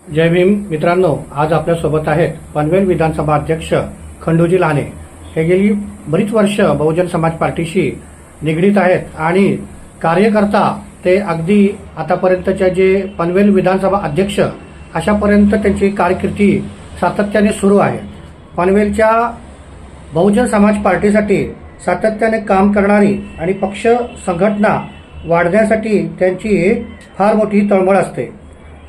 जय भीम मित्रांनो, आज आपल्यासोबत आहेत पनवेल विधानसभा अध्यक्ष खंडूजी लाने. हे गेली बरीच वर्ष बहुजन समाज पार्टीशी निगडीत आहेत आणि कार्यकर्ता ते अगदी आतापर्यंतचे जे पनवेल विधानसभा अध्यक्ष अशापर्यंत त्यांची कारकिर्दी सातत्याने सुरू आहे. पनवेलच्या बहुजन समाज पार्टीसाठी सातत्याने काम करणारी आणि पक्ष संघटना वाढण्यासाठी त्यांची फार मोठी तळमळ असते.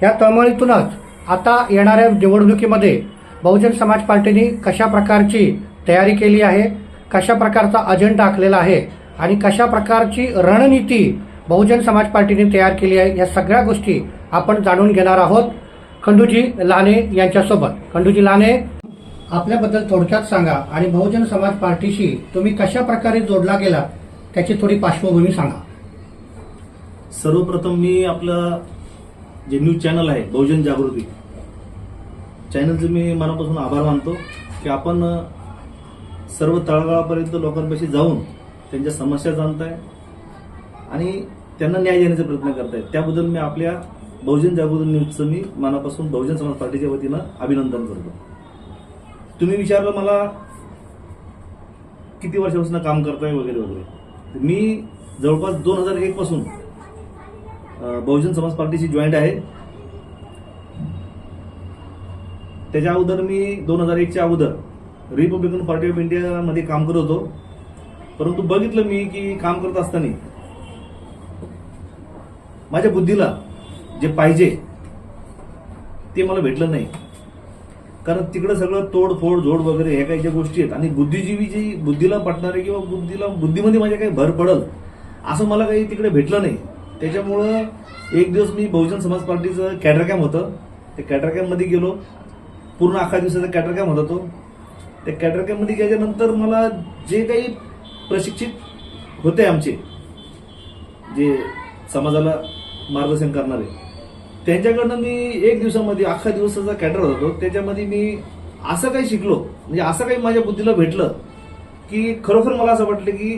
या तळमळीतूनच आता येणाऱ्या निवडणुकीमध्ये बहुजन समाज पार्टीने कशा प्रकारची तयारी केली आहे, कशा प्रकारचा अजेंडा आखलेला आहे आणि कशा प्रकारची रणनीती बहुजन समाज पार्टीने तयार केली आहे, या सगळ्या गोष्टी आपण जाणून घेणार आहोत खंडूजी लाने यांच्यासोबत. खंडूजी लाने, आपल्याबद्दल थोडक्यात सांगा आणि बहुजन समाज पार्टीशी तुम्ही कशा प्रकारे जोडला गेला त्याची थोडी पार्श्वभूमी सांगा. सर्वप्रथम मी आपलं जे न्यूज चॅनल आहे बहुजन जागृती चॅनलचे मी मनापासून आभार मानतो की आपण सर्व तळागाळापर्यंत लोकांपाशी जाऊन त्यांच्या समस्या जाणताय आणि त्यांना न्याय देण्याचा प्रयत्न करताय. त्याबद्दल मी आपल्या बहुजन जागृती न्यूजचं मी मनापासून बहुजन समाज पार्टीच्या वतीनं अभिनंदन करतो. तुम्ही विचारलं मला किती वर्षापासून काम करताय वगैरे वगैरे. मी जवळपास 2001 पासून बहुजन समाज पार्टीशी जॉईंट आहे. त्याच्या अगोदर मी 2001च्या अगोदर रिपब्लिकन पार्टी ऑफ इंडिया मध्ये काम करत होतो. परंतु बघितलं मी की काम करत असताना माझ्या बुद्धीला जे पाहिजे ते मला भेटलं नाही. कारण तिकडे सगळं तोडफोड जोड वगैरे हे काही ज्या गोष्टी आहेत आणि बुद्धिजीवी जी बुद्धीला पटणारे किंवा बुद्धीमध्ये माझ्या काही भर पडल असं मला काही तिकडे भेटलं नाही. त्याच्यामुळं एक दिवस मी बहुजन समाज पार्टीचं कॅडर कॅम्प होतं, त्या कॅडर कॅम्पमध्ये गेलो. पूर्ण 11 दिवसाचा कॅडर कॅम्प होता तो. त्या कॅडर कॅम्पमध्ये गेल्यानंतर मला जे काही प्रशिक्षित होते आमचे जे समाजाला मार्गदर्शन करणारे त्यांच्याकडनं मी 1 दिवसामध्ये 11 दिवसाचा कॅडर होता त्याच्यामध्ये मी असं काही शिकलो, म्हणजे असं काही माझ्या बुद्धीला भेटलं की खरोखर मला असं वाटलं की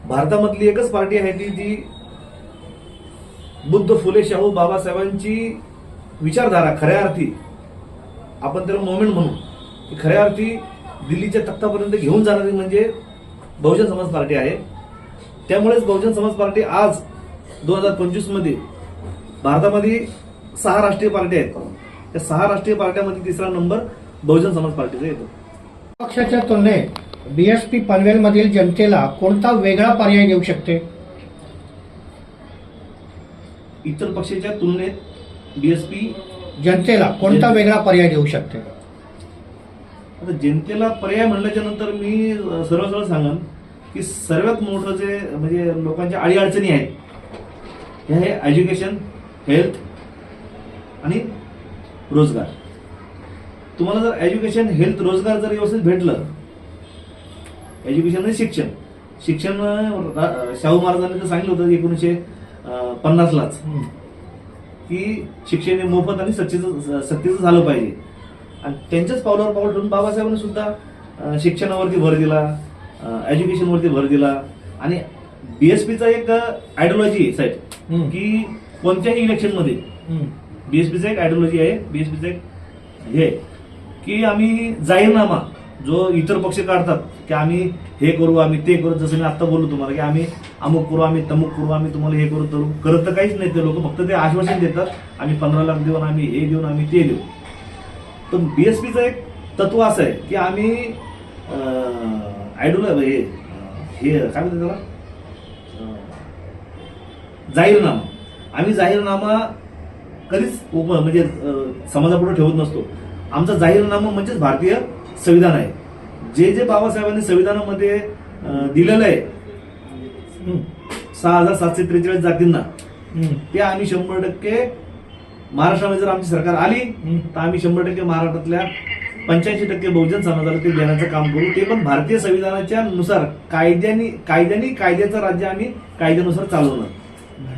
भारतामधली एकच पार्टी आहे ती जी बुद्ध, फुले, शाहू, बाबासाहेबांची विचारधारा खऱ्या अर्थी आपण त्याला मोमेंट म्हणू की खऱ्या अर्थी दिल्लीच्या तख्तापर्यंत घेऊन जाणारी म्हणजे बहुजन समाज पार्टी आहे. त्यामुळेच बहुजन समाज पार्टी आज 2025 मध्ये भारतामध्ये 6 राष्ट्रीय पार्टी आहेत. त्या 6 राष्ट्रीय पार्ट्यामध्ये 3रा नंबर बहुजन समाज पार्टीचा येतो. पक्षाच्या तुलनेत बीएसपी पनवेलमधील जनतेला कोणता वेगळा पर्याय देऊ शकते? इतर पक्षाच्या तुलनेत बीएसपी जनतेला कोणता वेगळा पर्याय देऊ शकते? आता जनतेला पर्याय म्हणल्याच्या नंतर मी सरळ सांगन की सर्वात मोठं जे म्हणजे लोकांच्या अडीअडचणी आहेत हे आहे एज्युकेशन, हेल्थ आणि रोजगार. तुम्हाला जर एज्युकेशन, हेल्थ, रोजगार जर व्यवस्थित भेटलं, एज्युकेशन म्हणजे शिक्षण शाहू महाराजांनी तर सांगितलं होतं 1950लाच की शिक्षण हे मोफत आणि सक्तीचं झालं पाहिजे. आणि त्यांच्याच पावलावर पाऊल ठेवून बाबासाहेबांनी सुद्धा शिक्षणावरती भर दिला, एज्युकेशनवरती भर दिला. आणि बीएसपीचा एक आयडिओलॉजी आहे की कोणत्याही इलेक्शनमध्ये बीएसपीचा एक आयडिओलॉजी आहे, बीएसपीचा एक हे की आम्ही जाहीरनामा जो इतर पक्ष काढतात की आम्ही हे करू, आम्ही ते करू. जसं मी आता बोललो तुम्हाला की आम्ही अमुक करू, आम्ही तमुक करू, आम्ही तुम्हाला हे करू तरू. करत तर काहीच नाही ते लोक, फक्त ते आश्वासन देतात आम्ही 15 लाख देऊन, आम्ही हे देऊन, आम्ही ते देऊ. तर बीएसपीचं एक तत्व असं आहे की आम्ही आयडिओलॉजी हे काय म्हणतात त्याला, जाहीरनामा. आम्ही जाहीरनामा कधीच म्हणजे समाजापुढे ठेवत नसतो. आमचा जाहीरनामा म्हणजेच भारतीय संविधान आहे. जे बाबासाहेबांनी संविधानामध्ये दिलेलं आहे 6743 जातींना, ते आम्ही 100% महाराष्ट्रामध्ये जर आमची सरकार आली तर आम्ही 100% महाराष्ट्रातल्या 85% बहुजन समाजाला ते देण्याचं काम करू. ते पण भारतीय संविधानाच्या नुसार कायद्याचं राज्य आम्ही कायद्यानुसार चालवणार.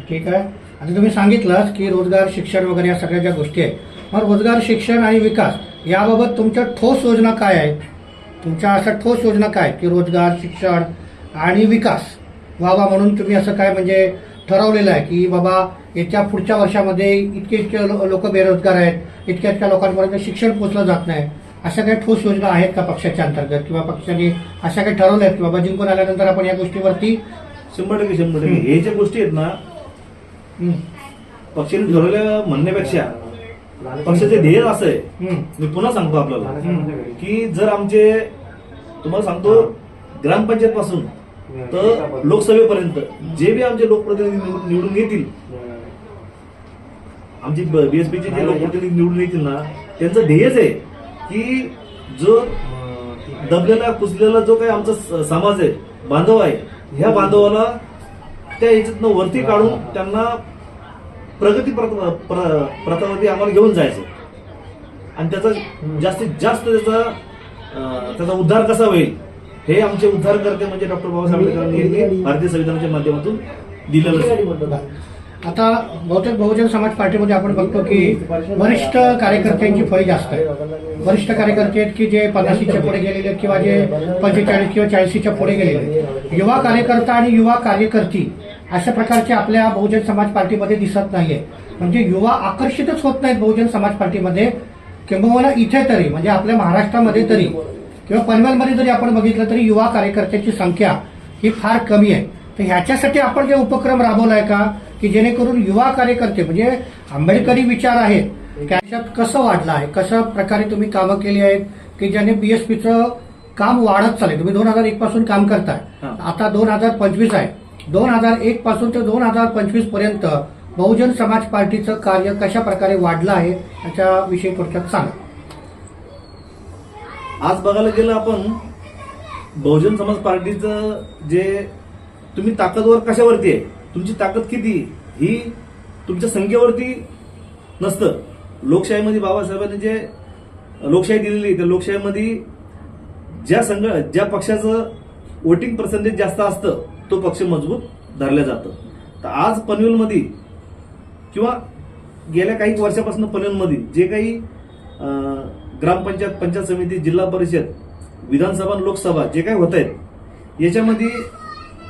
ठीक आहे. आता तुम्ही सांगितलं की रोजगार, शिक्षण वगैरे या सगळ्या ज्या गोष्टी आहेत, मग रोजगार, शिक्षण आणि विकास याबाबत तुमच्या ठोस योजना काय आहेत? तुमच्या अशा ठोस योजना काय की रोजगार, शिक्षण आणि विकास व्हावा म्हणून तुम्ही असं काय म्हणजे ठरवलेलं आहे की बाबा येत्या पुढच्या वर्षामध्ये इतके इतके लोक बेरोजगार आहेत, इतक्या इतक्या लोकांपर्यंत शिक्षण पोहोचलं जात नाही, अशा काही ठोस योजना आहेत का पक्षाच्या अंतर्गत किंवा पक्षाने अशा काही ठरवल्या आहेत की बाबा जिंकून आल्यानंतर आपण या गोष्टीवरती 100% हे ज्या गोष्टी आहेत ना, पक्षाने ठरवल्या म्हणण्यापेक्षा पक्षाचे ध्येय असं आहे, मी पुन्हा सांगतो आपल्याला की जर आमचे, तुम्हाला सांगतो, ग्रामपंचायत पासून तर लोकसभेपर्यंत जे बी आमचे लोकप्रतिनिधी निवडून येतील, आमचे बीएसपीचे जे लोकप्रतिनिधी निवडून येतील ना, त्यांचं ध्येयच आहे की जो दबलेला कुचलेला जो काही आमचा समाज आहे, बांधव आहे, ह्या बांधवाला त्या याच्यातनं वरती काढून त्यांना प्रगती प्रथावरती आम्हाला घेऊन जायचं आणि त्याचा जास्तीत जास्त त्याचा उद्धार कसा होईल हे आमचे उद्धार करते म्हणजे डॉक्टर बाबासाहेब आंबेडकरांनी भारतीय संविधानाच्या माध्यमातून दिलेलं. आता बहुतेक बहुजन समाज पार्टीमध्ये आपण बघतो की वरिष्ठ कार्यकर्त्यांची फळी जास्त आहे. वरिष्ठ कार्यकर्ते आहेत की जे 50च्या पुढे गेलेले आहेत किंवा जे 45 किंवा 40च्या पुढे गेलेले आहेत. युवा कार्यकर्ता आणि युवा कार्यकर्ती अशा प्रकारचे आपल्या बहुजन समाज पार्टीमध्ये दिसत नाहीये. म्हणजे युवा आकर्षितच होत नाहीत बहुजन समाज पार्टीमध्ये, किंबहुना इथे तरी म्हणजे आपल्या महाराष्ट्रामध्ये तरी किंवा पनवेलमध्ये जरी आपण बघितलं तरी युवा कार्यकर्त्यांची संख्या ही फार कमी आहे. तर ह्याच्यासाठी आपण जे उपक्रम राबवलाय का की जेणेकरून युवा कार्यकर्ते म्हणजे आंबेडकरी विचार आहेत त्याच्यात कसं वाढलं आहे, कशा प्रकारे तुम्ही कामं केली आहेत की ज्याने बीएसपीचं काम वाढत चालेल. तुम्ही 2001 पासून काम करताय, आता 2025 आहे. 2001 पासून ते 2025 पर्यंत बहुजन समाज पार्टीचं कार्य कशा प्रकारे वाढलं आहे याच्याविषयी थोडक्यात सांगा. आज बघायला गेलं आपण बहुजन समाज पार्टीचं जे तुम्ही ताकदवर कशावरती आहे, तुमची ताकद किती ही तुमच्या संख्येवरती नसतं. लोकशाहीमध्ये बाबासाहेबांनी जे लोकशाही दिलेली त्या लोकशाहीमध्ये ज्या पक्षाचं वोटिंग पर्सेंटेज जास्त असतं तो पक्ष मजबूत धरला जातं. तर आज पनवेलमध्ये किंवा गेल्या काही वर्षापासून पनवेलमध्ये जे काही ग्रामपंचायत, पंचायत समिती, जिल्हा परिषद, विधानसभा, लोकसभा जे काही होत आहेत याच्यामध्ये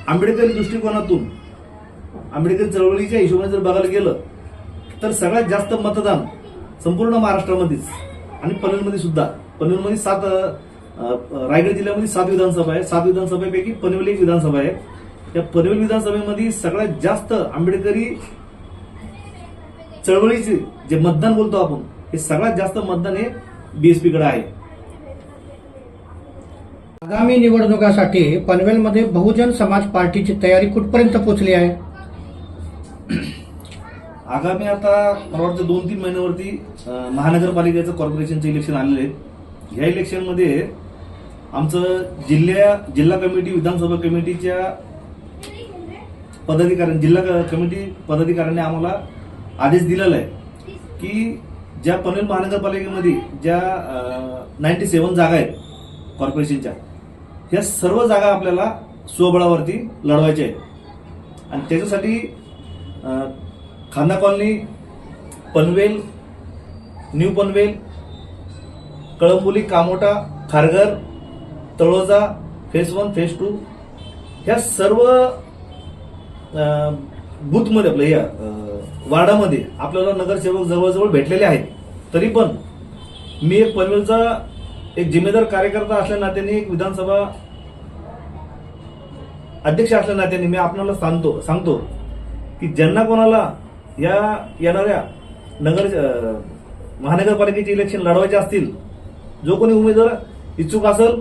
आंबेडकरी दृष्टिकोनातून आंबेडकरी चळवळीच्या हिशोबाने जर बघायला गेलं तर सगळ्यात जास्त मतदान संपूर्ण महाराष्ट्रामध्येच आणि पनवेलमध्ये सुद्धा. पनवेलमध्ये 7, रायगड जिल्ह्यामध्ये 7 विधानसभा आहे. 7 विधानसभेपैकी पनवेल एक विधानसभा आहे. या पनवेल विधानसभेमध्ये सगळ्यात जास्त आंबेडकरी चळवळीचे जे मतदान बोलतो आपण, हे सगळ्यात जास्त मतदान हे बीएसपीकडे आहे. आगामी निवडणुकासाठी पनवेलमध्ये बहुजन समाज पार्टीची तयारी कुठपर्यंत पोहोचली आहे? आगामी आता मला वाटतं 2-3 महिन्यावरती महानगरपालिकेचं कॉर्पोरेशनचं इलेक्शन आलेलं आहे. ह्या इलेक्शनमध्ये आमचं जिल्हा कमिटी, विधानसभा कमिटीच्या पदाधिकारी, जिल्हा कमिटी पदाधिकाऱ्यांनी आम्हाला आदेश दिलेला आहे की ज्या पनवेल महानगरपालिकेमध्ये ज्या 97 जागा आहेत कॉर्पोरेशनच्या, ह्या सर्व जागा आपल्याला स्वबळावरती लढवायच्या आहेत. आणि त्याच्यासाठी Khanda colony, Panvel, new Panvel, Kalamboli, Kamothe, Kharghar, Taloja, phase 1, phase 2 ह्या सर्व बूथमध्ये आपल्या या वार्डामध्ये आपल्याला नगरसेवक जवळजवळ भेटलेले आहेत. तरी पण मी एक पनवेलचा एक जिम्मेदार कार्यकर्ता असल्या नात्याने, एक विधानसभा अध्यक्ष असल्या नात्याने मी आपल्याला सांगतो की ज्यांना कोणाला या येणाऱ्या महानगरपालिकेचे इलेक्शन लढवायचे असतील, जो कोणी उमेदवार इच्छुक असेल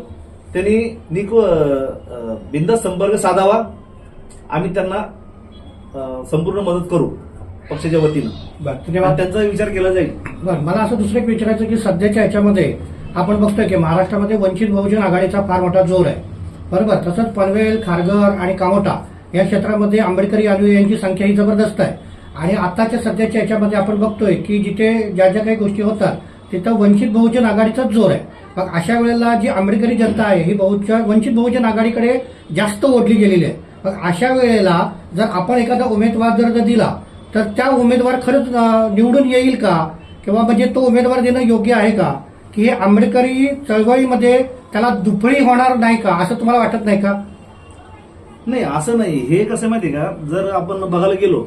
त्यांनी बिनधास्त संपर्क साधावा. आम्ही त्यांना संपूर्ण मदत करू पक्षाच्या वतीनं. धन्यवाद. त्यांचा विचार केला जाईल. बरं, मला असं दुसरं एक विचारायचं की सध्याच्या याच्यामध्ये आपण बघतोय की महाराष्ट्रामध्ये वंचित बहुजन आघाडीचा फार मोठा जोर आहे, बरोबर. तसंच पनवेल, खारघर आणि कामोटा या क्षेत्रामध्ये आंबेडकरी अनुयायांची संख्या ही जबरदस्त आहे. आणि आताच्या सध्याच्या याच्यामध्ये आपण बघतोय की जिथे ज्या ज्या काही गोष्टी होतात तिथं वंचित बहुजन आघाडीचाच जोर आहे. मग अशा वेळेला जी आंबेडकरी जनता आहे ही वंचित बहुजन आघाडीकडे जास्त ओढली गेलेली आहे. मग अशा वेळेला जर आपण एखादा उमेदवार जर दिला तर त्या उमेदवार खरंच निवडून येईल का, किंवा म्हणजे तो उमेदवार देणं योग्य आहे का, की हे आंबेडकरी चळवळीमध्ये त्याला दुफळी होणार नाही का, असं तुम्हाला वाटत नाही का? नाही असं नाही. हे कसं माहितीये का, जर आपण बघायला गेलो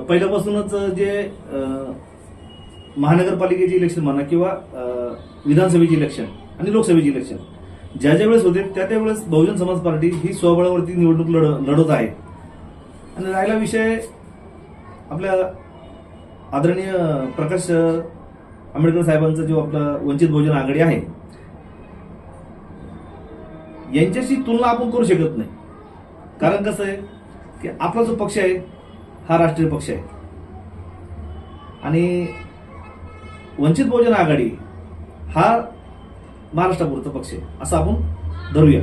पहिल्यापासूनच जे महानगरपालिकेचे इलेक्शन म्हणा किंवा विधानसभेचे इलेक्शन आणि लोकसभेचे इलेक्शन ज्या ज्या वेळेस होते त्या त्यावेळेस बहुजन समाज पार्टी ही स्वबळावरती निवडणूक लढत आहे. आणि राहिला विषय आपल्या आदरणीय प्रकाश आंबेडकर साहेबांचा जो आपला वंचित बहुजन आघाडी आहे यांच्याशी तुलना आपण करू शकत नाही. कारण कसं आहे की आपला जो पक्ष आहे हा राष्ट्रीय पक्ष आहे आणि वंचित बहुजन आघाडी हा महाराष्ट्रापुरता पक्ष आहे असं आपण धरूया.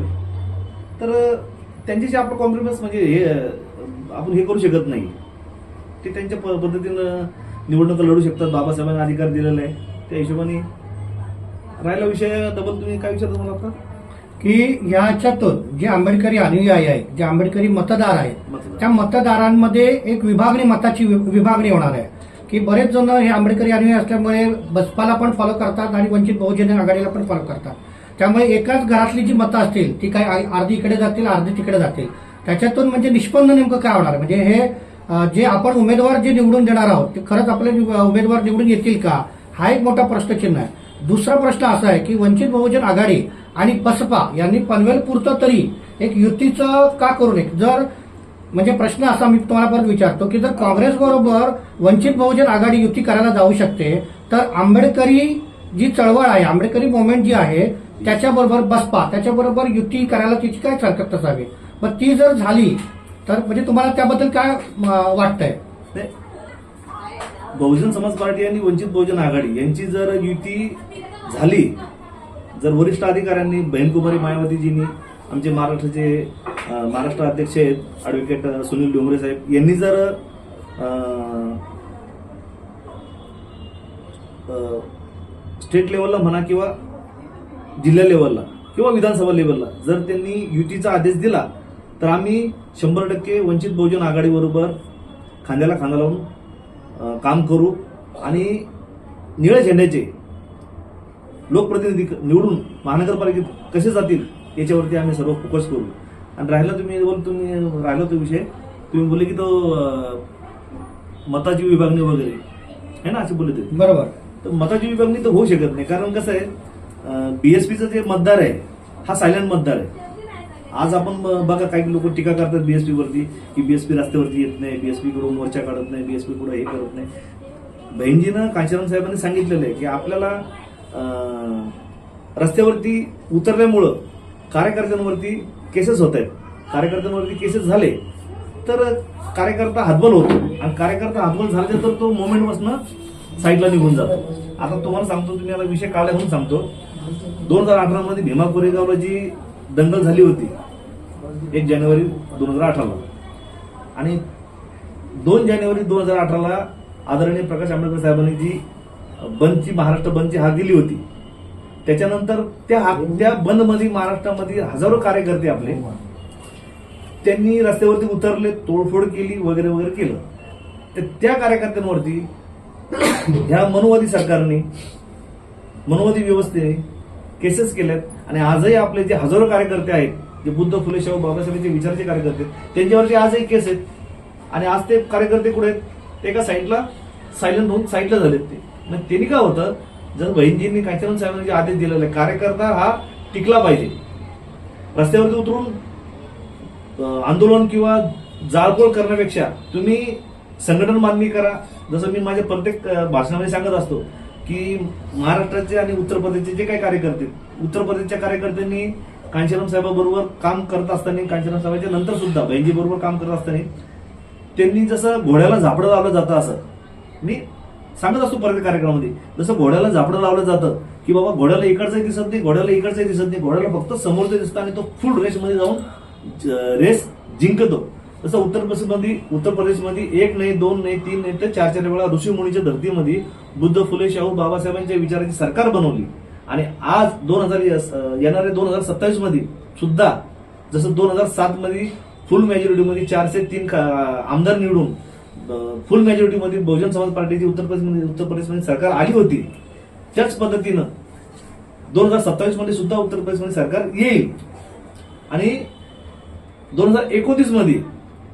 तर त्यांच्याशी आपलं कॉम्प्रोमाइज म्हणजे हे आपण हे करू शकत नाही. ते त्यांच्या पद्धतीनं निवडणुका लढू शकतात. बाबासाहेबांना अधिकार दिलेला आहे त्या हिशोबाने. राहिला विषय डबल तुम्ही काय विचारता मला आता की याच्यातून जे आंबेडकरी अनुयायी आहेत, जे आंबेडकरी मतदार आहेत, मतदार. त्या मतदारांमध्ये एक विभागणी, मताची विभागणी होणार आहे की बरेच जण हे आंबेडकरी अनुयायी असल्यामुळे बसपाला पण फॉलो करतात आणि वंचित बहुजन आघाडीला पण फॉलो करतात. त्यामुळे एकाच घरातली जी मतं असतील ती काय अर्धी इकडे जातील, अर्धी तिकडे जातील. त्याच्यातून म्हणजे निष्पन्न नेमकं काय होणार, म्हणजे हे जे आपण उमेदवार जे निवडून देणार आहोत ते खरंच आपले उमेदवार निवडून येतील का, हा एक मोठा प्रश्नचिन्ह आहे. दुसरा प्रश्न असा आहे की वंचित बहुजन आघाडी आणि बसपा यांनी पनवेलपुरतं तरी एक युतीचं का करू नये. जर म्हणजे प्रश्न असा मी तुम्हाला परत विचारतो की जर काँग्रेस बरोबर वंचित बहुजन आघाडी युती करायला जाऊ शकते तर आंबेडकरी जी चळवळ आहे, आंबेडकरी मुवमेंट जी आहे त्याच्याबरोबर बसपा त्याच्याबरोबर युती करायला तिची काय हरकत असावी. पण ती जर झाली तर म्हणजे तुम्हाला त्याबद्दल काय वाटतंय. नाही, बहुजन समाज पार्टी आणि वंचित बहुजन आघाडी यांची जर युती झाली, जर वरिष्ठ अधिकाऱ्यांनी बहीणकुमारी मायावतीजींनी आमचे महाराष्ट्र अध्यक्ष आहेत ॲडव्होकेट सुनील डोंगरे साहेब यांनी जर स्टेट लेवलला म्हणा किंवा जिल्हा लेवलला किंवा विधानसभा लेवलला जर त्यांनी युतीचा आदेश दिला तर आम्ही 100% वंचित बहुजन आघाडीबरोबर खांद्याला खांदा लावून काम करू आणि निळ्या झेंड्याचे लोकप्रतिनिधी निवडून महानगरपालिकेत कसे जातील याच्यावरती आम्ही सर्व फोकस करू. आणि राहिला तो विषय तुम्ही बोलले की तो मताची विभागणी वगैरे है ना, असे बोलले ते बरोबर. तर मताची विभागणी तर होऊ शकत नाही. कारण कसं आहे बीएसपीचं जे मतदार आहे हा सायलेंट मतदार आहे. आज आपण बघा काही लोक टीका करतात बीएसपी वरती की बीएसपी रस्त्यावरती येत नाही, बीएसपी कडून मोर्चा काढत नाही, बीएसपी पुढे हे करत नाही. बहिणजीनं कांचीराम साहेबांनी सांगितलेलं आहे की आपल्याला रस्त्यावरती उतरल्यामुळं कार्यकर्त्यांवरती केसेस होत आहेत. कार्यकर्त्यांवरती केसेस झाले तर कार्यकर्ता हतबल होतो आणि कार्यकर्ता हतबल झाले तर तो मोमेंट पासून साईडला निघून जातो. आता तुम्हाला सांगतो, तुम्ही आता विषय काढला म्हणून सांगतो, 2018 मध्ये भीमा कोरेगावला जी दंगल झाली होती 1 जानेवारी 2018 आणि 2 जानेवारी 2018 आदरणीय प्रकाश आंबेडकर साहेबांनी जी बंदची महाराष्ट्र बंदची हाक दिली होती त्याच्यानंतर त्या बंद मध्ये महाराष्ट्रामध्ये हजारो कार्यकर्ते आपले त्यांनी रस्त्यावरती उतरले, तोडफोड केली वगैरे वगैरे केलं. तर त्या कार्यकर्त्यांवरती ह्या मनुवादी सरकारने, मनुवादी व्यवस्थेने केसेस केल्यात आणि आजही आपले जे हजारो कार्यकर्ते आहेत, जे बुद्ध फुले शाहू बाबासाहेबांचे विचाराचे कार्यकर्ते, त्यांच्यावरती आजही केस आहेत. आणि आज ते कार्यकर्ते कुठे आहेत, ते एका साईडला सायलेंट होऊन साईडला झालेत. ते मग त्यांनी काय होतं, जर बहिणजींनी कांचीराम साहेबांनी जे आदेश दिलेला आहे कार्यकर्ता हा टिकला पाहिजे, रस्त्यावरती उतरून आंदोलन किंवा जाळपोळ करण्यापेक्षा तुम्ही संघटन बांधणी करा. जसं मी माझ्या प्रत्येक भाषणामध्ये सांगत असतो की महाराष्ट्राचे आणि उत्तर प्रदेशचे जे काही कार्यकर्ते, उत्तर प्रदेशच्या कार्यकर्त्यांनी कांचीराम साहेबांबरोबर काम करत असताना, कांचीराम साहेबांच्या नंतर सुद्धा बहिणजी बरोबर काम करत असताना त्यांनी जसं घोड्याला झापडं लावलं जातं असं मी सांगत असतो प्रत्येक कार्यक्रमामध्ये, जसं घोड्याला झापडं लावलं जातं की बाबा घोड्याला इकडचंही दिसत नाही, घोड्याला इकडचंही दिसत नाही, घोड्याला फक्त समोरचं दिसतं आणि तो फुल रेसमध्ये जाऊन रेस जिंकतो. तसं उत्तर प्रदेशमध्ये 1 नाही 2 नाही 3 नाही तर 4 वेळा ऋषी मुनीच्या धर्तीमध्ये बुद्ध फुले शाहू बाबासाहेबांच्या विचाराची सरकार बनवली. आणि आज येणाऱ्या 2027 मध्ये सुद्धा जसं 2007 मध्ये फुल मेजॉरिटीमध्ये 403 आमदार निवडून फुल मेजॉरिटीमध्ये बहुजन समाज पार्टीची उत्तर प्रदेशमध्ये सरकार आली होती, त्याच पद्धतीनं 2027 मध्ये सुद्धा उत्तर प्रदेशमध्ये सरकार येईल. आणि 2029 मध्ये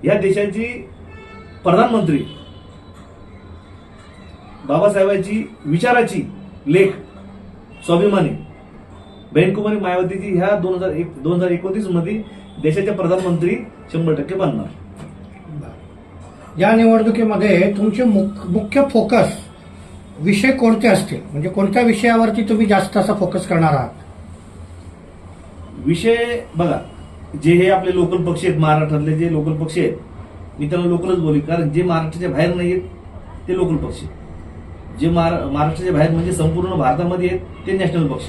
या देशाची प्रधानमंत्री बाबासाहेबांची विचाराची लेख स्वाभिमानी बहीणकुमारी मायावतीजी ह्या 2029 मध्ये देशाच्या प्रधानमंत्री 100% बनणार. या निवडणुकीमध्ये तुमचे मुख्य फोकस विषय कोणते असतील, म्हणजे कोणत्या विषयावरती तुम्ही जास्त असा फोकस करणार आहात? विषय बघा, जे हे आपले लोकल पक्ष आहेत, महाराष्ट्रातले जे लोकल पक्ष आहेत, मी त्यांना लोकलच बोलेन, कारण जे महाराष्ट्राच्या बाहेर नाही आहेत ते लोकल पक्ष, जे महाराष्ट्राच्या बाहेर म्हणजे संपूर्ण भारतामध्ये आहेत ते नॅशनल पक्ष.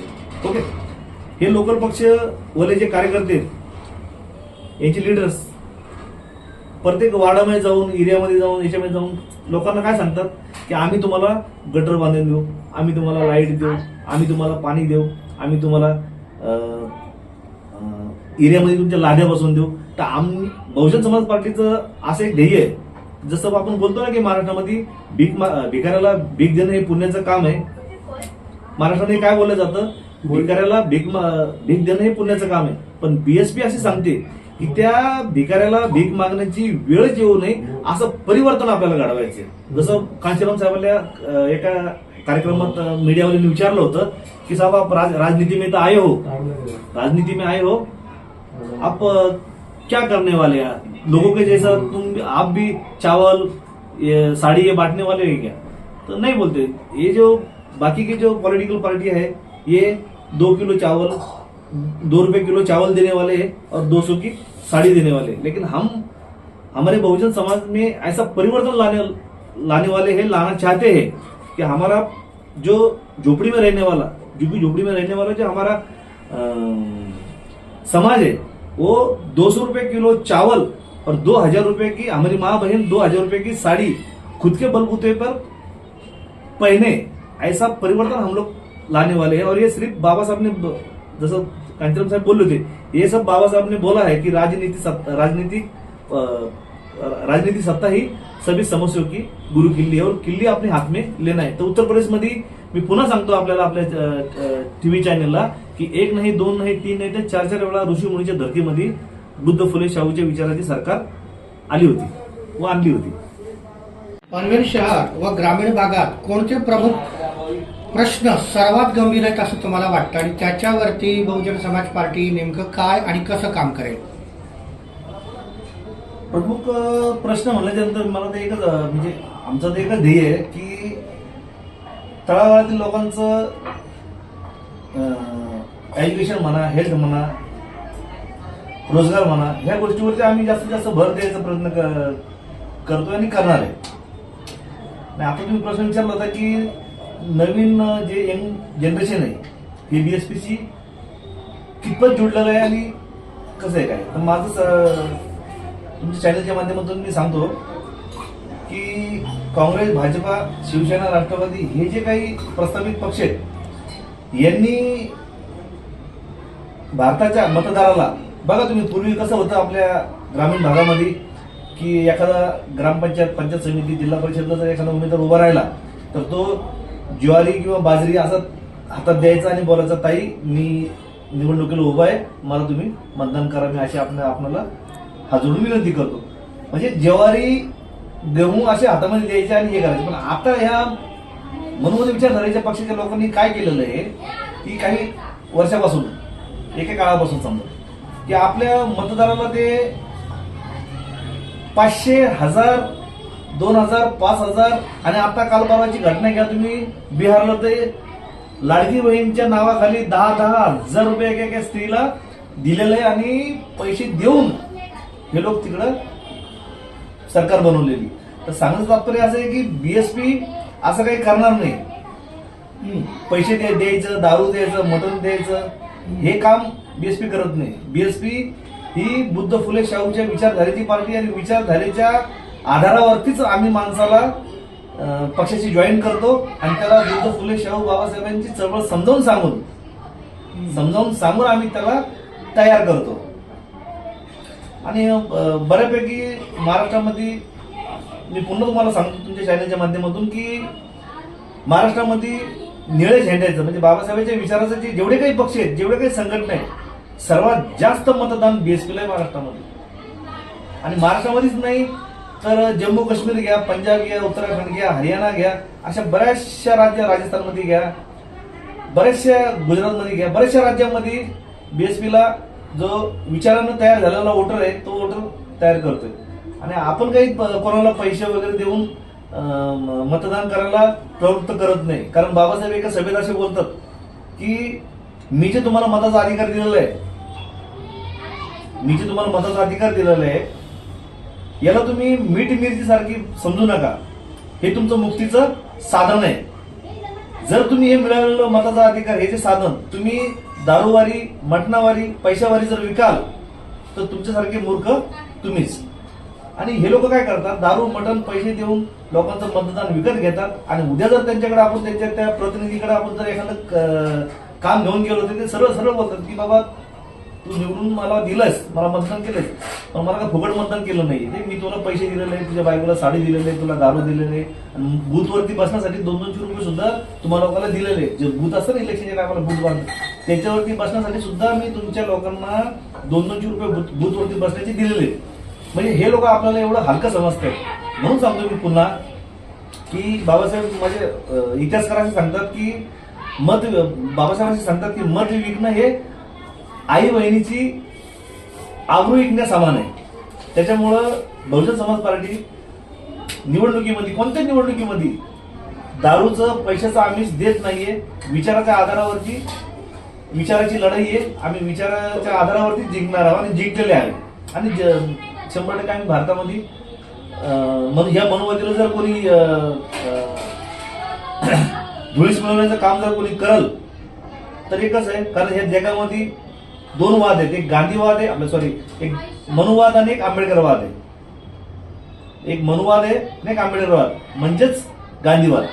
ओके, हे लोकल पक्ष वाले जे कार्यकर्ते आहेत, यांचे लिडर्स प्रत्येक वार्डामध्ये जाऊन, एरियामध्ये जाऊन, याच्यामध्ये जाऊन लोकांना काय सांगतात की आम्ही तुम्हाला गटर बांधून देऊ, आम्ही तुम्हाला लाईट देऊ, आम्ही तुम्हाला पाणी देऊ, आम्ही तुम्हाला एरियामध्ये तुमच्या लाद्या बसवून देऊ. तर आम्ही बहुजन समाज पार्टीचं असं एक ध्येय आहे, जसं आपण बोलतो ना की महाराष्ट्रामध्ये भिकाऱ्याला भीक देणं हे पुण्याचं काम आहे. महाराष्ट्रामध्ये काय बोललं जातं, भिकाऱ्याला भीक देणं हे पुण्याचं काम आहे. पण बीएसपी असे सांगते की त्या भिकाऱ्याला भीक मागण्याची वेळच येऊ नये, असं परिवर्तन आपल्याला घडवायचे. जसं कांशीराम साहेबांना एका कार्यक्रमात मीडियावाल्यांनी विचारलं होतं की साहब आप राजनीति में तो आए हो, राजनीति में आए हो, आप क्या करने वाले हैं, लोगों के जैसा तुम आप भी चावल साड़ी ये बांटने वाले हैं क्या? तो नहीं बोलते. ये जो बाकी के जो पॉलिटिकल पार्टी है ये 2 किलो चावल, 2 रुपए किलो चावल देने वाले हैं और 200 की साड़ी देने वाले. लेकिन हम हमारे बहुजन समाज में ऐसा परिवर्तन लाने वाले हैं, लाना चाहते हैं कि हमारा जो झोपड़ी में रहने वाला, झोपड़ी में रहने वाला जो हमारा समाज है, वो 200 रुपए किलो चावल और 2000 रुपए की, हमारी माँ बहन 2000 रुपए की साड़ी खुद के बलबूते पर पहने, ऐसा परिवर्तन हम लोग लाने वाले हैं. और ये सिर्फ बाबा साहब ने, जैसा कांचन साहब बोल रहे थे, ये सब बाबा साहब ने बोला है कि राजनीति सत्ता ही सभी समस्याओं की गुरु किल्ली है और किल्ली अपने हात में लेना है. तर उत्तर प्रदेशमध्ये मी पुन्हा सांगतो आपल्याला, आपल्या टीव्ही चॅनलला, की 1 नाही 2 नाही 3 नाही तर 4 वेळा ऋषीमुनीच्या धरतीमध्ये बुद्ध फुले शाहूच्या विचाराची सरकार आली होती व आणली होती. पनवेल शहर व ग्रामीण भागात कोणते प्रमुख प्रश्न सर्वात गंभीर आहेत असं तुम्हाला वाटतं, आणि त्याच्यावरती बहुजन समाज पार्टी नेमकं काय आणि कसं काम करेल? प्रमुख प्रश्न म्हणल्यानंतर मला ते एकच, म्हणजे आमचं ते एकच ध्येय आहे की तळागाळातील लोकांचं एज्युकेशन म्हणा, हेल्थ म्हणा, रोजगार म्हणा, ह्या गोष्टीवरती आम्ही जास्तीत जास्त भर द्यायचा प्रयत्न करतोय आणि करणार आहे. आणि आता तुम्ही प्रश्न विचारला होता की नवीन जे यंग जनरेशन आहे हे बीएसपीशी कितपत जुडलेलं आहे आणि कसं आहे काय. तर माझं तुमच्या चॅनलच्या माध्यमातून मी सांगतो की काँग्रेस, भाजपा, शिवसेना, राष्ट्रवादी हे जे काही प्रस्तावित पक्ष आहेत यांनी भारताच्या मतदाराला, बघा तुम्ही पूर्वी कसं होतं आपल्या ग्रामीण भागामध्ये की एखादा ग्रामपंचायत, पंचायत समिती, जिल्हा परिषदला जर एखादा उमेदवार उभा राहिला तर तो ज्वारी किंवा बाजरी असा हातात द्यायचा आणि बोलायचा, ताई मी निवडणुकीला उभा आहे, मला तुम्ही मतदान करा, मी अशी आपल्याला हात जोडून विनंती करतो. म्हणजे ज्वारी, गहू असे हातामध्ये द्यायचे आणि हे करायचे. पण आता ह्या मनोमन विचारधारेच्या पक्षाच्या लोकांनी काय केलेलं आहे की काही वर्षापासून, एका काळापासून समजा की आपल्या मतदाराला ते 500, 1000, 2000, 5000 आणि आता काल परवाची घटना घ्या तुम्ही बिहारला, ते लाडकी बहीणच्या नावाखाली 10,000 रुपये एका स्त्रीला दिलेले आहे आणि पैसे देऊन हे लोक तिकडं सरकार बनवलेली. तर सांगण्याचं तात्पर्य असं आहे की बीएसपी असं काही करणार नाही. पैसे द्यायचं, दारू द्यायचं, मटण द्यायचं हे काम बीएसपी करत नाही. बीएसपी ही बुद्ध फुले शाहूच्या विचारधारेची पार्टी आणि विचारधारेच्या आधारावरतीच आम्ही माणसाला पक्षाशी जॉईन करतो आणि त्याला बुद्ध फुले शाहू बाबासाहेबांची चळवळ समजावून सांगून आम्ही त्याला तयार करतो. आणि बऱ्यापैकी महाराष्ट्रामध्ये मी पुन्हा तुम्हाला सांगतो तुमच्या चॅनलच्या माध्यमातून की महाराष्ट्रामध्ये निळे झेंड्याचं, म्हणजे बाबासाहेबांच्या विचाराचे जे जेवढे काही पक्ष आहेत, जेवढे काही संघटना आहेत, सर्वात जास्त मतदान बीएसपीला आहे महाराष्ट्रामध्ये. आणि महाराष्ट्रामध्येच नाही तर जम्मू काश्मीर घ्या, पंजाब घ्या, उत्तराखंड घ्या, हरियाणा घ्या, अशा बऱ्याचशा राज्य, राजस्थानमध्ये घ्या, बऱ्याचशा गुजरातमध्ये घ्या, बऱ्याचशा राज्यांमध्ये बीएसपीला जो विचारानं तयार झालेला वोटर आहे तो वोटर तयार करतोय. आणि आपण काही कोणाला पैसे वगैरे देऊन मतदान करायला प्रवृत्त करत नाही. कारण बाबासाहेब एका सभेत असे बोलतात की मी जे तुम्हाला मताचा अधिकार दिलेला आहे, याला तुम्ही मीठ मिरची सारखी समजू नका. हे तुमचं मुक्तीचं साधन आहे. जर तुम्ही हे मिळालेलं मताचा अधिकार, हे जे साधन तुम्ही दारूवारी, मटणावारी, पैशावारी जर विकाल तर तुमच्यासारखे मूर्ख तुम्हीच. आणि हे लोक काय करतात, दारू, मटण, पैसे देऊन लोकांचं मतदान विकत घेतात. आणि उद्या जर त्यांच्याकडे आपण, त्यांच्या त्या प्रतिनिधीकडे आपण जर एखादं काम घेऊन गेलो तर ते सरळ सरळ बोलतात की बाबा तू निवडून मला दिलंस, मला मतदान केलंस, पण मला काय फुकट मतदान केलं नाही. मी तुला पैसे दिलेले आहे, तुझ्या बायकोला साडी दिलेली आहे, तुला दारू दिलेले आहे, आणि बूथवरती बसण्यासाठी 200-200 रुपये सुद्धा तुम्हाला लोकांना दिलेले. जे बूथ असतं ना इलेक्शनच्या टायमाला बूथ बांधतो, त्याच्यावरती बसण्यासाठी सुद्धा मी तुमच्या लोकांना 200-200 रुपये बूथवरती बसण्याचे दिलेले. म्हणजे हे लोक आपल्याला एवढं हलकं समजतात. म्हणून सांगतो मी पुन्हा की बाबासाहेब म्हणजे इतिहासकारांशी सांगतात की बाबासाहेबांशी सांगतात की मत विकणं हे आई बहिणीची आबरू विकण्या समान आहे. त्याच्यामुळं बहुजन समाज पार्टी निवडणुकीमध्ये, कोणत्याच निवडणुकीमध्ये दारूचं, पैशाचं आमिष देत नाहीये. विचाराच्या आधारावरती विचाराची लढाई आहे. आम्ही विचाराच्या आधारावरती जिंकणार आहोत आणि जिंकलेले आहे. आणि 100% आम्ही भारतामध्ये ह्या मनोवादीला जर कोणी धुळीस मिळवण्याचं काम जर कोणी करल तर एकच आहे. कारण ह्या जगामध्ये 2 वाद आहेत. एक गांधीवाद आहे, एक मनुवाद आणि एक आंबेडकरवाद आहे. एक मनुवाद आहे आणि एक आंबेडकरवाद म्हणजेच गांधीवाद.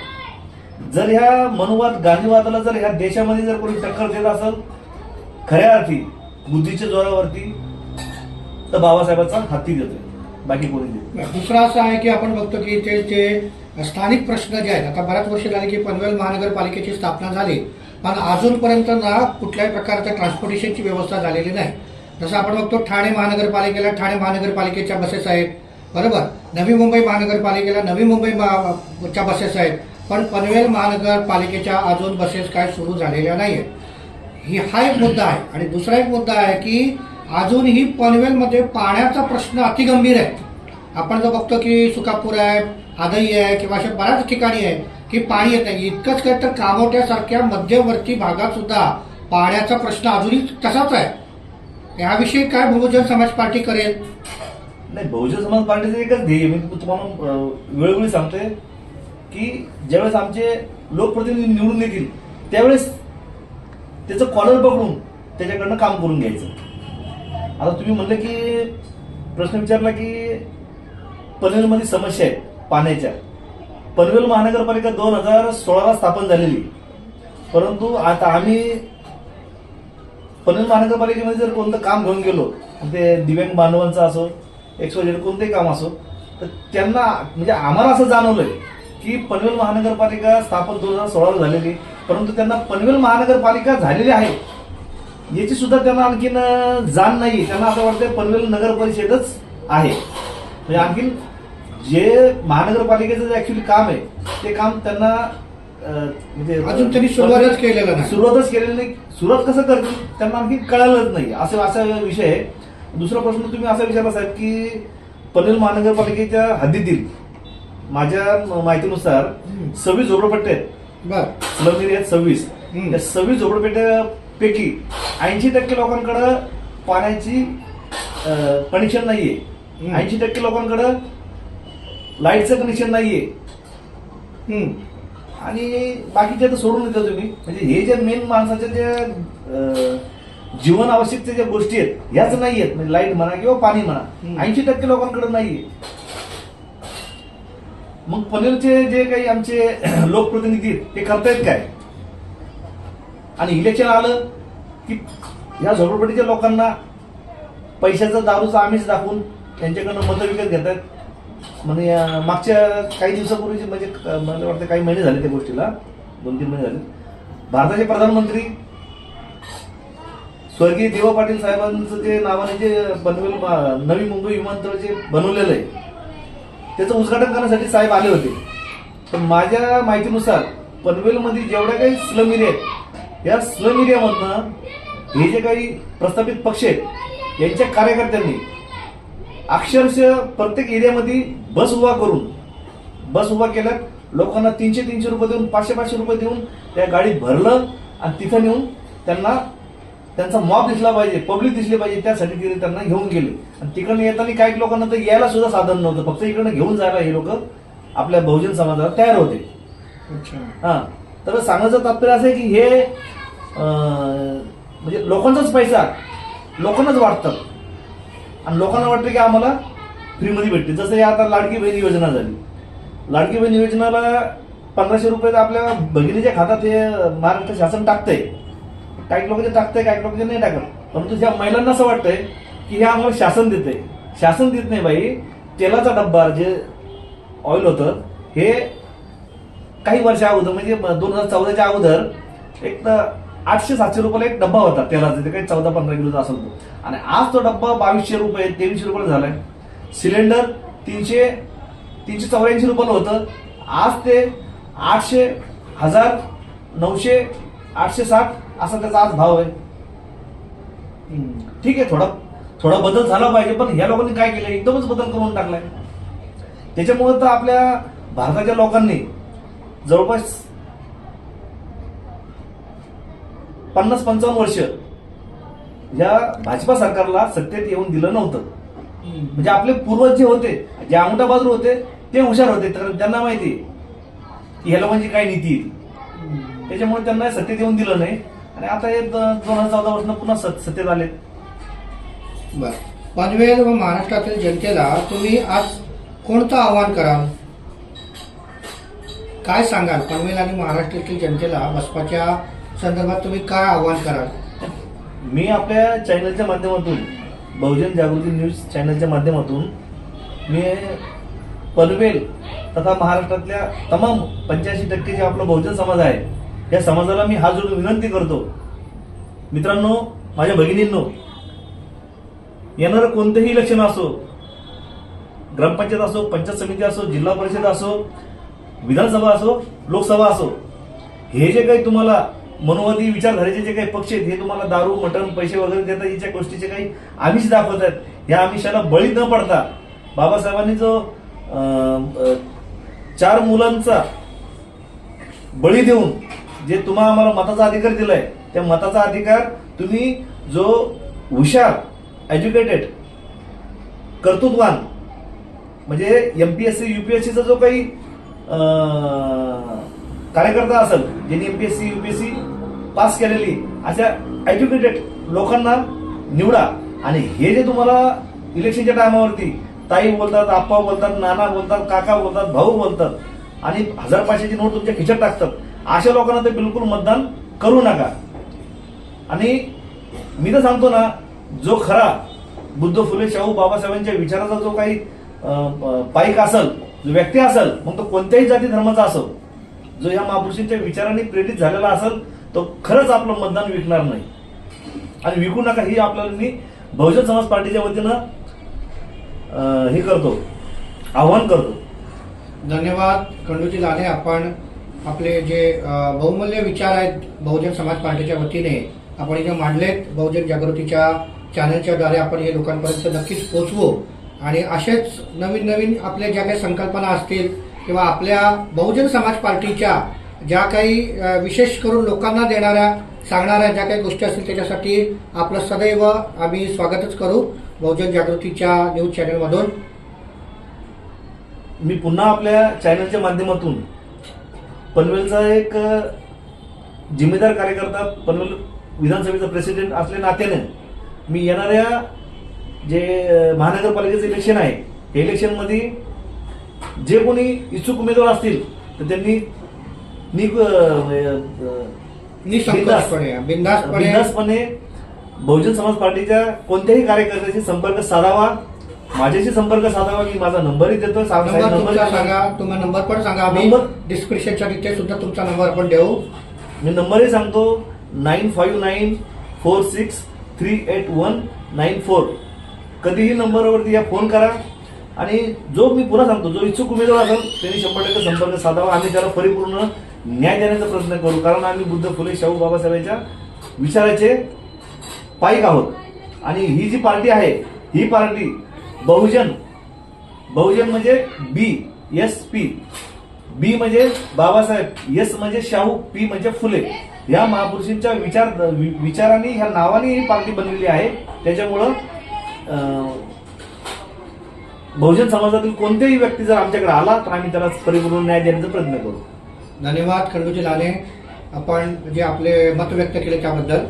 जर ह्या मनुवाद, गांधीवादाला जर ह्या देशामध्ये जर कोणी टक्कर देत असेल खऱ्या अर्थी बुद्धीच्या जोरावरती, तर बाबासाहेबांचा हाती देतोय, बाकी कोणी देत नाही. दुसरा असं आहे की आपण बघतो की ते स्थानिक प्रश्न जे आहेत, आता बऱ्याच वर्ष झाली की पनवेल महानगरपालिकेची स्थापना झाली, पण अजूनपर्यंत ना कुठल्याही प्रकारच्या ट्रान्सपोर्टेशनची व्यवस्था झालेली नाही. जसं आपण बघतो ठाणे महानगरपालिकेला ठाणे महानगरपालिकेच्या बसेस आहेत, बरोबर. नवी मुंबई महानगरपालिकेला नवी मुंबईच्या बसेस आहेत, पण पनवेल महानगरपालिकेच्या अजून बसेस काय सुरू झालेल्या नाहीये. हा एक मुद्दा आहे. आणि दुसरा एक मुद्दा आहे की अजूनही पनवेलमध्ये पाण्याचा प्रश्न अतिगंभीर आहे. आपण जर बघतो की सुकापूर आहे, आदई आहे, किंवा अशा बऱ्याच ठिकाणी आहे की पाणी येत नाही. इतकंच काय तर कामोट्यासारख्या मध्यवर्ती भागात सुद्धा पाण्याचा प्रश्न अजूनही तसाच आहे. याविषयी काय बहुजन समाज पार्टी करेल? नाही, बहुजन समाज पार्टीचं एकच ध्येय मी तुम्हाला वेळोवेळी सांगतोय की ज्यावेळेस आमचे लोकप्रतिनिधी निवडून येतील त्यावेळेस त्याचं कॉलर पकडून त्याच्याकडनं काम करून घ्यायचं. आता तुम्ही म्हणलं की प्रश्न विचारला की पनवेलमध्ये समस्या आहे पाण्याच्या. पनवेल महानगरपालिका 2016ला स्थापन झालेली, परंतु आता आम्ही पनवेल महानगरपालिकेमध्ये जर कोणतं काम घेऊन गेलो, ते दिव्यांग बांधवांचं असो, XYZ कोणतेही काम असो, तर त्यांना म्हणजे आम्हाला असं जाणवलंय की पनवेल महानगरपालिका स्थापन 2016ला झालेली, परंतु त्यांना पनवेल महानगरपालिका झालेली आहे याची सुद्धा त्यांना आणखीन जाण नाही. त्यांना असं वाटतं पनवेल नगर परिषदच आहे. म्हणजे आणखीन जे महानगरपालिकेचं जे ऍक्च्युली काम आहे ते काम त्यांना म्हणजे अजून त्यांनी सुरुवातच केलेलं नाही. सुरुवात कसं करतील त्यांना आणखी कळालंच नाही. असा विषय आहे. दुसरा प्रश्न तुम्ही असा विचारला साहेब की पनवेल महानगरपालिकेच्या हद्दीतील माझ्या माहितीनुसार 26 झोपडपट्टे आहेत. स्लम एरियात 26. त्या 26 झोपडपट्ट्यापैकी 80% लोकांकडे पाण्याची कनेक्शन नाहीये. 80% लोकांकडे लाईटचं कनेक्शन नाहीये. आणि बाकीचे तर सोडून देता तुम्ही. म्हणजे हे जे मेन माणसाच्या जे जीवन आवश्यकते ज्या गोष्टी आहेत ह्याच नाहीयेत. म्हणजे लाईट म्हणा किंवा पाणी म्हणा 80% लोकांकडे नाहीये. मग पनवेलचे जे काही आमचे लोकप्रतिनिधी ते करतायत काय? आणि इलेक्शन आलं की या झोपडपट्टीच्या लोकांना पैशाचा, दारूचा आमिष दाखवून त्यांच्याकडनं मतं विकत घेतात. म्हणजे मागच्या काही दिवसापूर्वी म्हणजे मला वाटतं काही महिने झाले त्या गोष्टीला, 2-3 महिने झाले, भारताचे प्रधानमंत्री स्वर्गीय देवा पाटील साहेबांचं जे नावाने जे पनवेल नवी मुंबई विमानतळ जे बनवलेलं आहे त्याचं उद्घाटन करण्यासाठी साहेब आले होते. पण माझ्या माहितीनुसार पनवेलमध्ये जेवढ्या काही स्लम एरिया आहेत या स्लम एरियामधनं हे जे काही प्रस्थापित पक्ष आहेत यांच्या कार्यकर्त्यांनी अक्षरशः प्रत्येक एरियामध्ये बस उभा केल्यात. लोकांना 300 रुपये देऊन 500 रुपये देऊन त्या गाडीत भरलं आणि तिथं नेऊन त्यांना त्यांचा मॉब दिसला पाहिजे, पब्लिक दिसली पाहिजे त्यासाठी ते त्यांना घेऊन गेले. आणि तिकडनं येताना काही लोकांना तर यायला सुद्धा साधन नव्हतं, फक्त इकडनं घेऊन जायला हे लोक आपल्या बहुजन समाजाला तयार होते. हा, तर सांगायचं तात्पर्य असं आहे की हे म्हणजे लोकांचाच पैसा लोकांनाच वाटतात आणि लोकांना वाटतं की आम्हाला फ्रीमध्ये भेटते. जसं हे आता लाडकी बहीण योजना झाली. लाडकी बहीण योजनाला 1500 रुपये आपल्या भगिनीच्या खात्यात हे महाराष्ट्र शासन टाकतंय. काही लोक ते टाकतंय, काही लोक ते नाही टाकत. परंतु ज्या महिलांना असं वाटतंय की हे आम्हाला शासन देतंय. शासन देत नाही बाई. तेलाचा डब्बा जे ऑइल होतं हे काही वर्षा अगोदर म्हणजे 2014च्या अगोदर एक 800-700 रुपयाला एक डब्बा होता तेलाचा, ते काही 14-15 किलोचा असेल तो. आणि आज तो डब्बा 2200 रुपये 2300 रुपयाला झालाय. सिलेंडर 384 रुपयाला होतं, आज ते 800, 1000, 900, 860 असा त्याचा आज भाव आहे. ठीक आहे, थोडा बदल झाला पाहिजे, पण ह्या लोकांनी काय केलं, एकदमच बदल करून टाकलाय. त्याच्यामुळे तर आपल्या भारताच्या लोकांनी जवळपास 50-55 वर्ष या भाजपा सरकारला सत्तेत येऊन दिलं नव्हतं. म्हणजे आपले पूर्वज जे होते, जे अंगठा बाजू होते, ते हुशार होते, तर त्यांना माहिती की ह्या लोकांची काय नीती आहे. त्याच्यामुळे त्यांना सत्तेत येऊन दिलं नाही आणि आता हे 2014 वर्षांना पुन्हा सत्तेत आले. बर, पनवेल व महाराष्ट्रातील जनतेला तुम्ही आज कोणतं आव्हान कराल, काय सांगाल? पनवेल आणि महाराष्ट्रातील जनतेला बसपाच्या संदर्भात तुम्ही काय आव्हान कराल? मी आपल्या चॅनलच्या माध्यमातून, बहुजन जागृती न्यूज चॅनलच्या माध्यमातून मी पनवेल तथा महाराष्ट्रातल्या तमाम 85% जे आपला बहुजन समाज आहे या समाजाला मी हात जोडून विनंती करतो, मित्रांनो, माझ्या भगिनींनो, येणारं कोणतंही इलेक्शन असो, ग्रामपंचायत असो, पंचायत समिती असो, जिल्हा परिषद असो, विधानसभा असो, लोकसभा असो, हे जे काही तुम्हाला मनोवादी विचारधारेचे जे काही पक्ष आहेत हे तुम्हाला दारू, मटण, पैसे वगैरे देतात, याच्या गोष्टीचे काही आमिष दाखवत आहेत. या आमिषाला बळी न पडता बाबासाहेबांनी जो 4 मुलांचा बळी देऊन जे तुम्हाला आम्हाला मताचा अधिकार दिलाय, त्या मताचा अधिकार तुम्ही जो हुशार, एज्युकेटेड, कर्तृत्वान म्हणजे MPSC UPSCचा जो काही कार्यकर्ता असेल, ज्यांनी MPSC UPSC पास केलेली अशा एज्युकेटेड लोकांना निवडा. आणि हे जे तुम्हाला इलेक्शनच्या टायमावरती ताई बोलतात, आप्पा बोलतात, नाना बोलतात, काका बोलतात, भाऊ बोलतात आणि 1000-500ची नोट तुमच्या खिशात टाकतात, अशा लोकांना ते बिलकुल मतदान करू नका. आणि मी तर सांगतो ना, जो खरा बुद्ध, फुले, शाहू बाबासाहेबांच्या विचाराचा जो काही पाईक असेल, जो व्यक्ती असेल, मग तो कोणत्याही जाती धर्माचा असो, जो या महापुरुषांच्या विचारांनी प्रेरित झालेला असेल, तो खरंच आपलं मतदान विकणार नाही आणि विकू नका, ही आपल्याला मी बहुजन समाज पार्टीच्या वतीनं हे करतो, आव्हान करतो. धन्यवाद खंडूजी लाले. आपण आपले जे बहुमूल्य विचार आहेत बहुजन समाज पार्टीच्या वतीने आपण इथे मांडलेत, बहुजन जागृतीच्या चॅनलच्या द्वारे आपण हे लोकांपर्यंत नक्कीच पोहोचवू. आणि असेच नवीन नवीन आपल्या ज्या काही संकल्पना असतील किंवा आपल्या बहुजन समाज पार्टीच्या ज्या काही विशेष करून लोकांना देणाऱ्या, सांगणाऱ्या ज्या काही गोष्टी असतील त्याच्यासाठी आपलं सदैव आम्ही स्वागतच करू बहुजन जागृतीच्या न्यूज चॅनलमधून. मी पुन्हा आपल्या चॅनलच्या माध्यमातून पनवेलचा एक जिम्मेदार कार्यकर्ता, पनवेल विधानसभेचा प्रेसिडेंट असल्या नात्याने मी येणाऱ्या जे महानगरपालिकेचं इलेक्शन आहे, हे इलेक्शनमध्ये जे कोणी इच्छुक उमेदवार असतील तर त्यांनी बिनधास्तपणे बहुजन समाज पार्टीच्या कोणत्याही कार्यकर्त्याशी संपर्क साधावा, माझ्याशी संपर्क साधावा. मी माझा नंबरही देतो, सांगा, तुम्ही नंबर पण सांगा, आम्ही डिस्क्रिप्शनच्या तिथे सुद्धा तुमचा नंबर पण देऊ. मी नंबरही सांगतो, 959463 389194. कधीही नंबरवरती या फोन करा आणि जो मी पुन्हा सांगतो, जो इच्छुक उमेदवार असेल त्यांनी 100% संपर्क साधावा. आम्ही त्याला परिपूर्ण न्याय देण्याचा प्रयत्न करू, कारण आम्ही बुद्ध फुले शाहू बाबासाहेबांच्या विचाराचे पाईक आहोत. आणि ही जी पार्टी आहे, ही पार्टी बहुजन म्हणजे BSP, बी म्हणजे बाबासाहेब, एस म्हणजे शाहू, पी म्हणजे फुले, या महापुरुषांच्या विचारांनी, ह्या नावाने ही पार्टी बनलेली आहे. त्याच्यामुळं बहुजन समाजातील कोणत्याही व्यक्ती जर आमच्याकडे आला तर आम्ही त्याला परिपूर्ण न्याय देण्याचा प्रयत्न करू. धन्यवाद खंडूजी लाने, आपण जे आपले मत व्यक्त केले त्याबद्दल.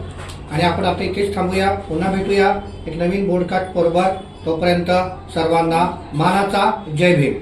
आणि आपण आता इथेच थांबूया, पुन्हा भेटूया एक नवीन पॉडकास्ट बरोबर. तोपर्यंत सर्वांना मानाचा जय भीम.